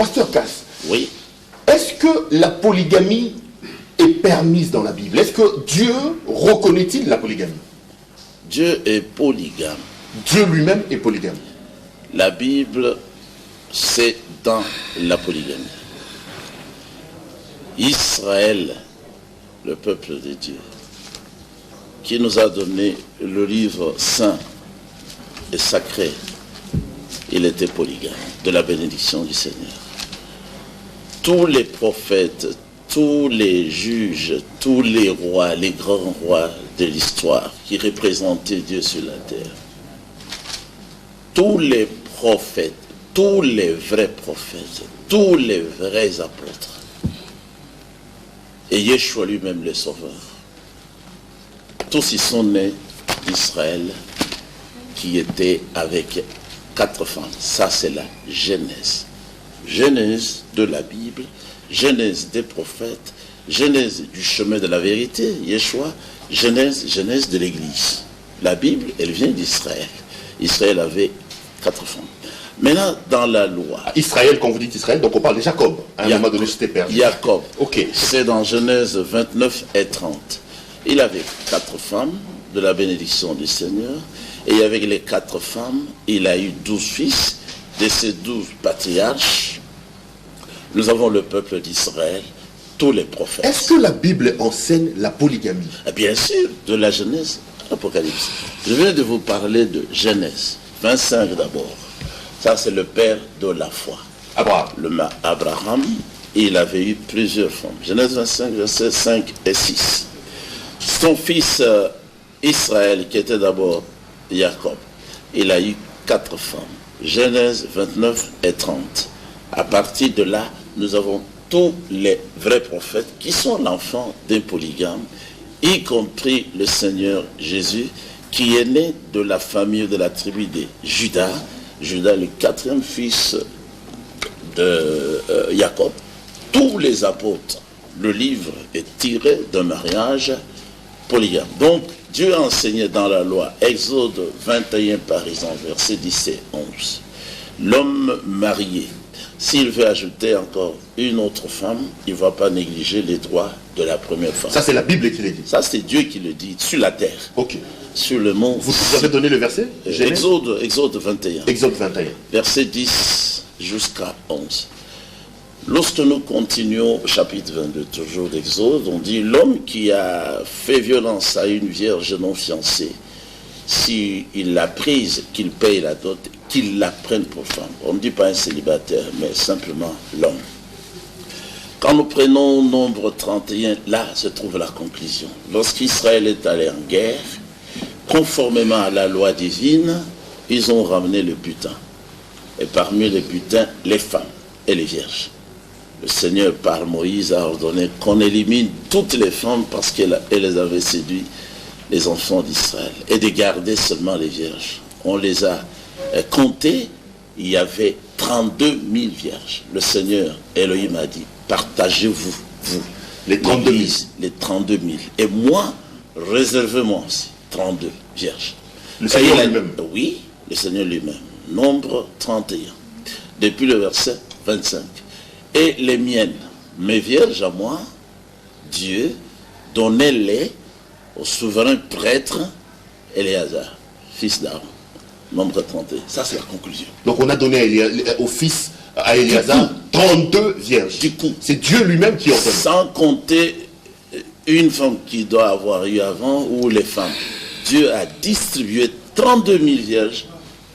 pasteur Cass. Oui. Est-ce que la polygamie est permise dans la Bible? Est-ce que Dieu reconnaît-il la polygamie? Dieu est polygame. Dieu lui-même est polygame. La Bible, c'est dans la polygamie. Israël, le peuple de Dieu, qui nous a donné le livre saint et sacré, il était polygame, de la bénédiction du Seigneur. Tous les prophètes, tous les juges, tous les rois, les grands rois de l'histoire qui représentaient Dieu sur la terre, tous les prophètes, tous les vrais prophètes, tous les vrais apôtres, et Yeshua lui-même le Sauveur, tous ils sont nés d'Israël qui était avec 4 femmes. Ça c'est la Genèse. Genèse de la Bible, Genèse des prophètes, Genèse du chemin de la vérité, Yeshua, Genèse de l'Église. La Bible, elle vient d'Israël. Israël avait 4 femmes. Maintenant, dans la loi... Israël, quand vous dites Israël, donc on parle de Jacob. À un moment donné, c'était perdu. Jacob. Ok. C'est dans Genèse 29 et 30. Il avait 4 femmes de la bénédiction du Seigneur. Et avec les 4 femmes, il a eu 12 fils. De ces 12 patriarches, nous avons le peuple d'Israël, tous les prophètes. Est-ce que la Bible enseigne la polygamie? Bien sûr, de la Genèse à l'Apocalypse. Je viens de vous parler de Genèse 25 d'abord. Ça, c'est le père de la foi. Abraham, il avait eu plusieurs femmes. Genèse 25, versets 5 et 6. Son fils Israël, qui était d'abord Jacob, il a eu 4 femmes. Genèse 29 et 30. À partir de là, nous avons tous les vrais prophètes qui sont l'enfant d'un polygame, y compris le Seigneur Jésus, qui est né de la famille de la tribu de Juda. Juda, le 4e fils de Jacob. Tous les apôtres, le livre est tiré d'un mariage polygame. Donc, Dieu a enseigné dans la loi, Exode 21 par exemple, versets 10 et 11. L'homme marié, s'il veut ajouter encore une autre femme, il ne va pas négliger les droits de la première femme. Ça, c'est la Bible qui le dit. Ça, c'est Dieu qui le dit, sur la terre. Ok. Sur le mont. Vous avez donné le verset? Exode 21. Exode 21. Verset 10 jusqu'à 11. Lorsque nous continuons au chapitre 22, toujours d'Exode, on dit l'homme qui a fait violence à une vierge non fiancée, s'il l'a prise, qu'il paye la dot, qu'il la prenne pour femme. On ne dit pas un célibataire, mais simplement l'homme. Quand nous prenons Nombre 31, là se trouve la conclusion. Lorsqu'Israël est allé en guerre, conformément à la loi divine, ils ont ramené le butin. Et parmi les butins, les femmes et les vierges. Le Seigneur, par Moïse, a ordonné qu'on élimine toutes les femmes parce qu'elles avaient séduit les enfants d'Israël. Et de garder seulement les vierges. On les a comptées, il y avait 32 000 vierges. Le Seigneur, Elohim, a dit, partagez-vous, vous, les 32 000. Les 32 000. Et moi, réservez-moi aussi 32 vierges. Le Seigneur lui-même? Oui, le Seigneur lui-même. Nombre 31. Depuis le verset 25. Et les miennes, mes vierges à moi, Dieu, donnez-les au souverain prêtre Éléazar, fils d'Aaron. Nombre 31. Ça, c'est la conclusion. Donc, on a donné au fils, à Éléazar, 32 vierges. Du coup, c'est Dieu lui-même qui ordonne. Sans compter une femme qui doit avoir eu avant ou les femmes. Dieu a distribué 32 000 vierges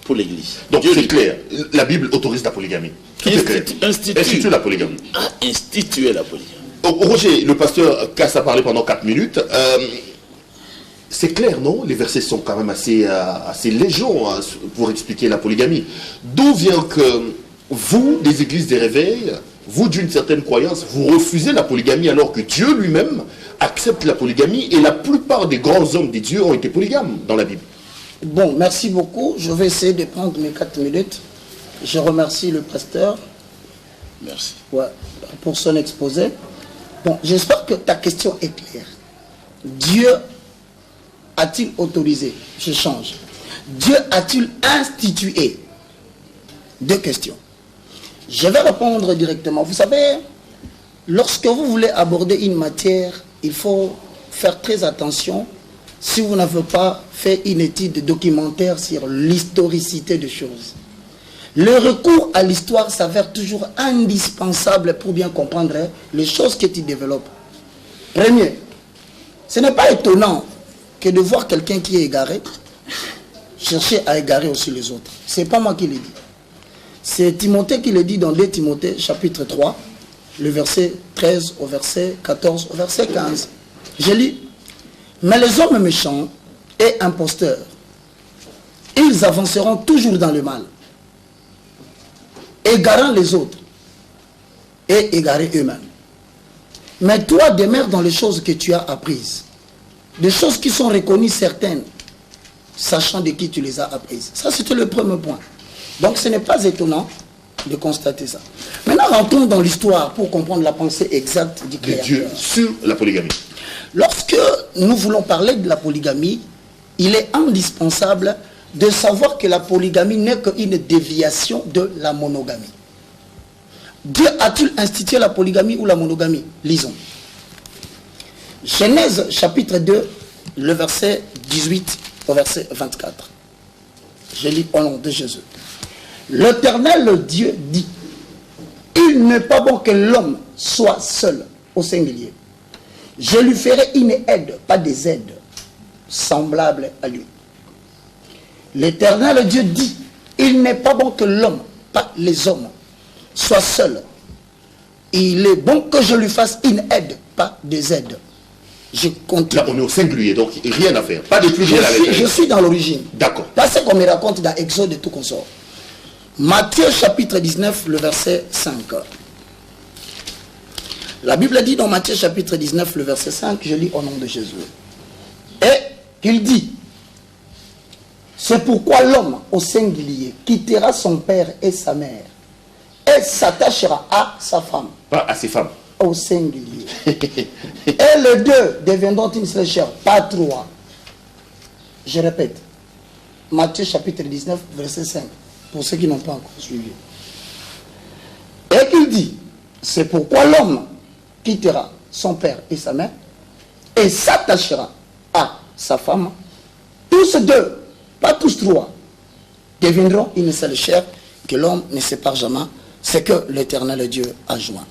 pour l'Église. Donc, c'est clair. La Bible autorise la polygamie. Institue la polygamie. Instituer la polygamie. Roger, le pasteur Cass a parlé pendant 4 minutes. C'est clair, non? Les versets sont quand même assez légers pour expliquer la polygamie. D'où vient que vous, des églises des réveils, vous d'une certaine croyance, vous refusez la polygamie alors que Dieu lui-même accepte la polygamie et la plupart des grands hommes des dieux ont été polygames dans la Bible? Bon, merci beaucoup. Je vais essayer de prendre mes 4 minutes. Je remercie le pasteur. Merci. Ouais, pour son exposé. Bon, j'espère que ta question est claire. Dieu a-t-il autorisé? Je change. Dieu a-t-il institué? 2 questions. Je vais répondre directement. Vous savez, lorsque vous voulez aborder une matière, il faut faire très attention si vous n'avez pas fait une étude documentaire sur l'historicité des choses. Le recours à l'histoire s'avère toujours indispensable pour bien comprendre les choses que tu développes. Premier, ce n'est pas étonnant que de voir quelqu'un qui est égaré, chercher à égarer aussi les autres. Ce n'est pas moi qui l'ai dit. C'est Timothée qui le dit dans 2 Timothée, chapitre 3, le verset 13 au verset 14 au verset 15. Je lis. Mais les hommes méchants et imposteurs, ils avanceront toujours dans le mal, égarant les autres et égarés eux-mêmes. Mais toi, demeure dans les choses que tu as apprises, des choses qui sont reconnues certaines, sachant de qui tu les as apprises. Ça, c'était le premier point. Donc, ce n'est pas étonnant de constater ça. Maintenant, rentrons dans l'histoire pour comprendre la pensée exacte du Créateur. De Dieu sur la polygamie. Lorsque nous voulons parler de la polygamie, il est indispensable de savoir que la polygamie n'est qu'une déviation de la monogamie. Dieu a-t-il institué la polygamie ou la monogamie? Lisons. Genèse chapitre 2, le verset 18 au verset 24. Je lis au nom de Jésus. L'Éternel Dieu dit, il n'est pas bon que l'homme soit seul au singulier. Je lui ferai une aide, pas des aides, semblables à lui. L'Éternel Dieu dit, il n'est pas bon que l'homme, pas les hommes, soit seul. Il est bon que je lui fasse une aide, pas des aides. Je continue. Là, on est au singulier, donc rien à faire. Pas de pluriel à l'intérieur. Je suis dans l'origine. D'accord. Là, c'est qu'on me raconte dans Exode et tout qu'on sort. Matthieu chapitre 19, le verset 5. La Bible dit dans Matthieu chapitre 19, le verset 5, je lis au nom de Jésus. Et qu'il dit, c'est pourquoi l'homme au singulier quittera son père et sa mère et s'attachera à sa femme. Pas à ses femmes. Au singulier. Et les deux deviendront une seule chair, pas trois. Je répète. Matthieu chapitre 19, verset 5. Pour ceux qui n'ont pas encore suivi. Et qu'il dit, c'est pourquoi l'homme quittera son père et sa mère et s'attachera à sa femme. Tous deux, pas tous trois, deviendront une seule chair que l'homme ne sépare jamais. C'est que l'Éternel Dieu a joint.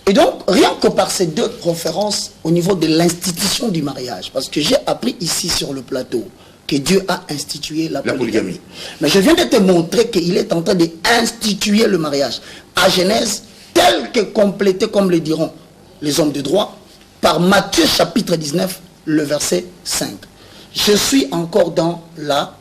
Et donc, rien que par ces deux références au niveau de l'institution du mariage, parce que j'ai appris ici sur le plateau que Dieu a institué la polygamie. Mais je viens de te montrer qu'il est en train d'instituer le mariage à Genèse, tel que complété, comme le diront les hommes de droit, par Matthieu chapitre 19, le verset 5. Je suis encore dans la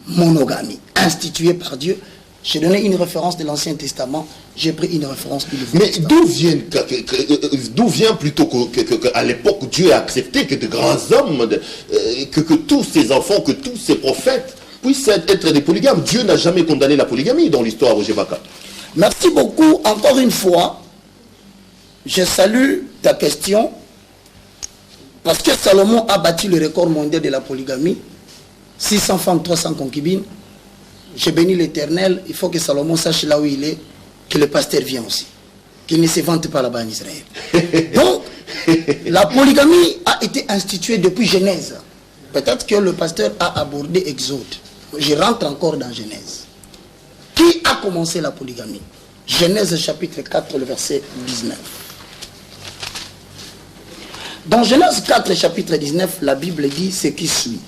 monogamie, instituée par Dieu. J'ai donné une référence de l'Ancien Testament, j'ai pris une référence du Nouveau Testament. Mais d'où vient plutôt qu'à l'époque Dieu a accepté que de grands hommes, que tous ses enfants, que tous ses prophètes puissent être des polygames? Dieu n'a jamais condamné la polygamie dans l'histoire au Jebaka. Merci beaucoup. Encore une fois, je salue ta question parce que Salomon a battu le record mondial de la polygamie. 600 femmes, 300 concubines. Je bénis l'Éternel. Il faut que Salomon sache là où il est, que le pasteur vient aussi. Qu'il ne se vante pas là-bas en Israël. Donc, la polygamie a été instituée depuis Genèse. Peut-être que le pasteur a abordé Exode. Je rentre encore dans Genèse. Qui a commencé la polygamie? Genèse chapitre 4, le verset 19. Dans Genèse 4, chapitre 19, la Bible dit ce qui suit.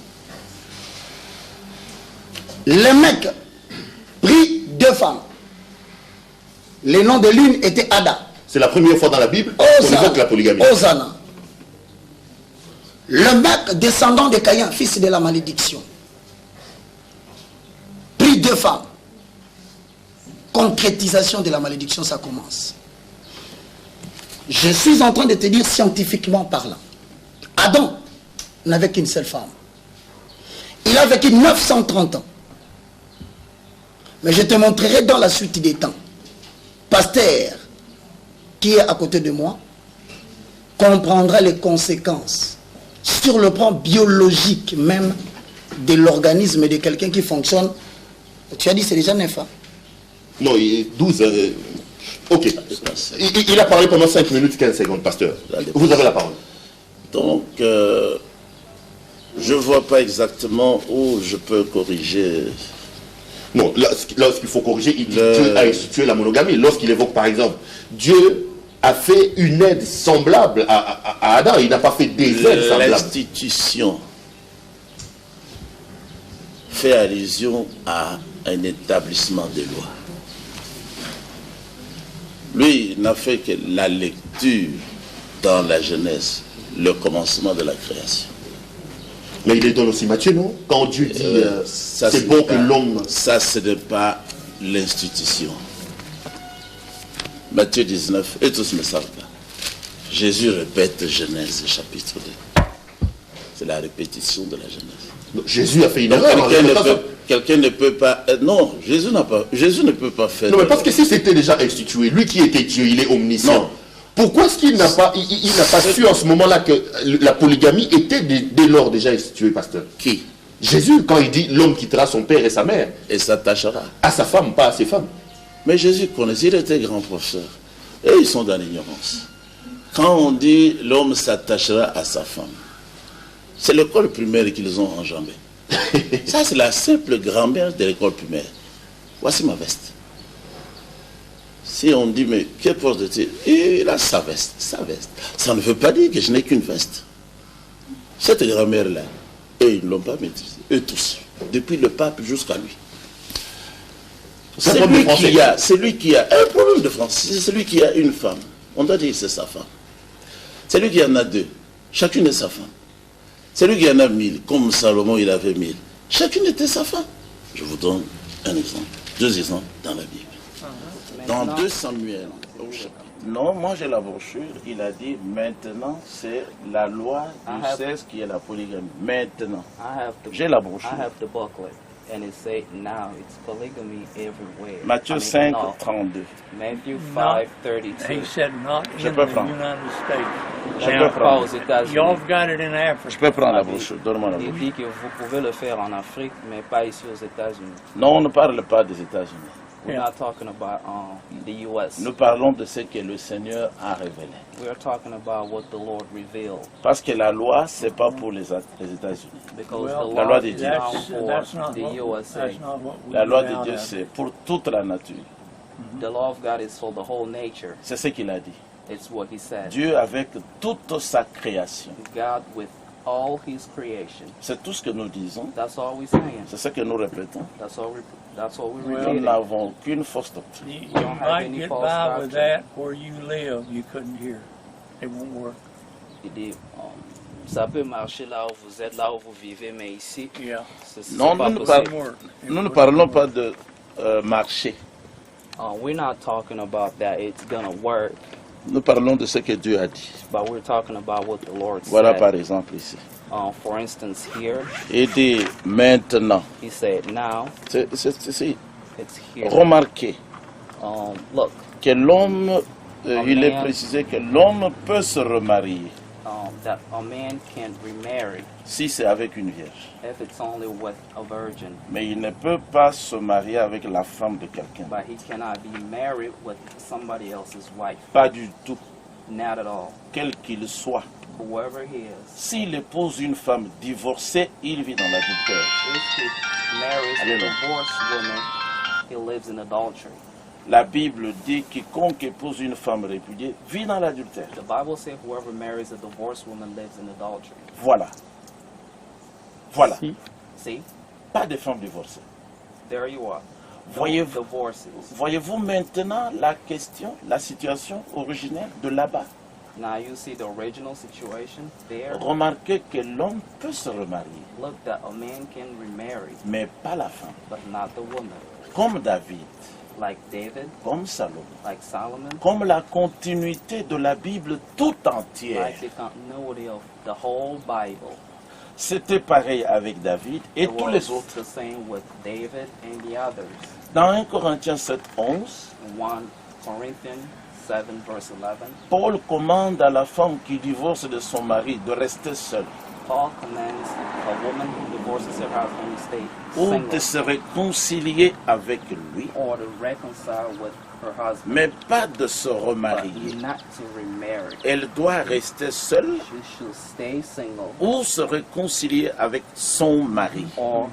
Le mec prit deux femmes. Le nom de l'une était Ada. C'est la première fois dans la Bible qu'on évoque la polygamie. Hosanna. Le mec descendant de Caïn, fils de la malédiction, prit deux femmes. Concrétisation de la malédiction, ça commence. Je suis en train de te dire scientifiquement parlant. Adam n'avait qu'une seule femme. Il a vécu 930 ans. Mais je te montrerai dans la suite des temps. Pasteur, qui est à côté de moi, comprendra les conséquences sur le plan biologique même de l'organisme de quelqu'un qui fonctionne. Tu as dit c'est déjà 9 ans. Non, 12. Ok. Il a parlé pendant 5 minutes 15 secondes, pasteur. Vous avez la parole. Donc, je ne vois pas exactement où je peux corriger. Non, lorsqu'il faut corriger, il dit Dieu a institué la monogamie. Lorsqu'il évoque, par exemple, Dieu a fait une aide semblable à Adam. Il n'a pas fait des aides semblables. L'institution fait allusion à un établissement des lois. Lui, il n'a fait que la lecture dans la Genèse, le commencement de la création. Mais il est dans aussi Matthieu, non? Quand Dieu dit c'est bon que l'homme... Ça, ce n'est pas l'institution. Matthieu 19, et tous ne savent pas. Jésus répète Genèse chapitre 2. C'est la répétition de la Genèse. Jésus a fait une erreur. Quelqu'un ne peut pas... non, Jésus ne peut pas faire... Non, mais parce que si c'était déjà institué, lui qui était Dieu, il est omniscient. Non. Pourquoi est-ce qu'il n'a pas, il n'a pas su en ce moment-là que la polygamie était dès lors déjà instituée, pasteur? Qui? Jésus, quand il dit l'homme quittera son père et sa mère. Et s'attachera. À sa femme, pas à ses femmes. Mais Jésus connaissait, il était grand professeur. Et ils sont dans l'ignorance. Quand on dit l'homme s'attachera à sa femme, c'est l'école primaire qu'ils ont enjambé. Ça, c'est la simple grammaire de l'école primaire. Voici ma veste. Si on dit, mais que porte-t-il? Il a sa veste, sa veste. Ça ne veut pas dire que je n'ai qu'une veste. Cette grammaire-là, eux, ils ne l'ont pas maîtrisée. Eux tous. Depuis le pape jusqu'à lui. C'est lui qui a un problème de français. C'est celui qui a une femme. On doit dire que c'est sa femme. C'est lui qui en a deux. Chacune est sa femme. C'est lui qui en a 1000. Comme Salomon, il avait 1000. Chacune était sa femme. Je vous donne un exemple. 2 exemples dans la Bible. Dans 2 Samuel, non, moi j'ai la brochure, il a dit maintenant c'est la loi du 16 qui est la polygamie. Maintenant, j'ai la brochure. And it say now it's polygamy everywhere. Matthieu 5, 32. Matthew 5, 32. He said not in the United States. Je peux prendre. You've got it in Africa. Je peux prendre la brochure, donne-moi la brochure. Il dit que vous pouvez le faire en Afrique, mais pas ici aux États-Unis. Non, on ne parle pas des États-Unis. We're not talking about the U.S. Nous parlons de ce que le Seigneur a révélé. We are talking about what the Lord revealed. Parce que la loi, c'est pas pour les États-Unis. Because la loi de Dieu. La loi de Dieu, c'est pour toute la nature. The law of God is for the whole nature. C'est ce qu'il a dit. It's what he said. Dieu avec toute sa création. God with all his creation. C'est tout ce que nous disons. That's all we're saying. C'est ce que nous répétons. That's what we repeat. Nous n'avons qu'une fausse doctrine. You might get by with that where you live. You couldn't hear. It won't work. Il dit, ça peut marcher là où vous êtes, là où vous vivez, mais ici, non, nous ne parlons pas de marcher. We're not talking about that it's gonna work. Nous parlons de ce que Dieu a dit. But we're talking about what the Lord voilà said. Par exemple ici. For instance, here. Il dit maintenant. He said now. It's here. Remarquez. Look. Que l'homme, il est précisé que l'homme peut se remarier. That a man can remarry. Si c'est avec une vierge. If it's only with a virgin. Mais il ne peut pas se marier avec la femme de quelqu'un. But he cannot be married with somebody else's wife. Pas du tout. Not at all. Quel qu'il soit. Whoever he is. S'il épouse une femme divorcée, il vit dans l'adultère. If he marries a divorced woman, he lives in adultery. La Bible dit quiconque épouse une femme répudiée vit dans l'adultère. The Bible says whoever marries a divorced woman lives in adultery. Voilà. Voilà. See? Pas de femmes divorcées. There you are. Voyez-vous maintenant la question, la situation originelle de là-bas. Now you see the original situation there. Remarquez que l'homme peut se remarier. Look that a man can remarry. Mais pas la femme. But not the woman. Comme David. Like David. Comme Salomon. Like Solomon. Comme la continuité de la Bible tout entière. Like the continuity of the whole Bible. C'était pareil avec David et tous les autres. The same with David and the others. Dans 1 Corinthiens 7, 11. 1 Corinthians 7 verse 11. Paul commande à la femme qui divorce de son mari de rester seule. Paul commands a woman who divorces her husband to stay ou single de se réconcilier avec lui, or to reconcile with her husband, mais pas de se but remarier. not to remarry. Elle doit rester seule She should stay single ou se réconcilier avec son mari. or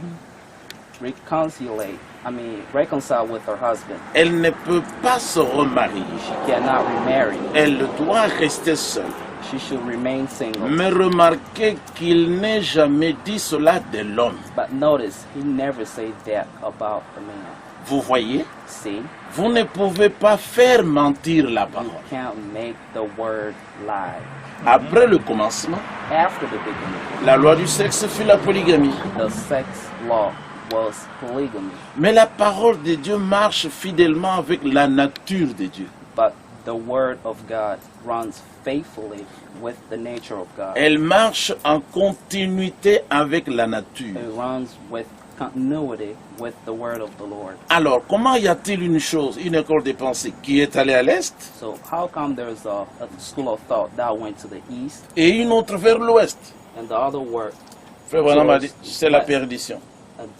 reconcile with her husband. Elle ne peut pas se remarier. She cannot remarry. Elle doit rester seule. She should remain single. Mais remarquez qu'il n'est jamais dit cela de l'homme. But notice, he never said that about the man. Vous voyez, See, vous ne pouvez pas faire mentir la you parole. can't make the word lie. Après le commencement, After the beginning, la loi du sexe fut la polygamie. the sex law was polygamy. Mais la parole de Dieu marche fidèlement avec la nature de Dieu. But the word of God runs faithfully with the nature of God. Elle marche en continuité avec la nature. It runs with continuity with the word of the Lord. Alors, comment y a-t-il une chose, une école de pensée qui est allée à l'est So how come there's a school of thought that went to the east et une autre vers l'ouest? and the other word, Frère Branham a dit, c'est la perdition.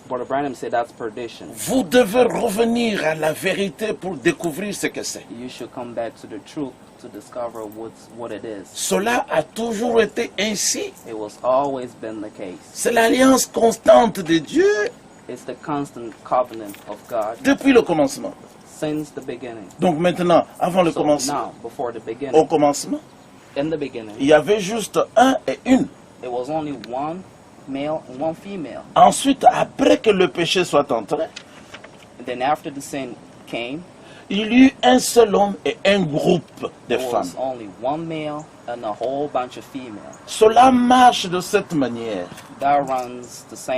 Brother Branham said that's perdition. Vous devez revenir à la vérité pour découvrir ce que c'est. You should come back to the truth to discover what it is. Cela a toujours été ainsi. It was always been the case. C'est l'alliance constante de Dieu It's the constant covenant of God depuis le commencement. since the beginning. Donc maintenant, avant le So commencement, now, before the au beginning, commencement, in the beginning, il y avait juste un et une. it was only one male and one female. Ensuite, après que le péché soit entré, And then after the sin came, il y eut un seul homme et un groupe de there femmes. was only one male and a whole bunch of females. Cela marche de cette manière. That runs the same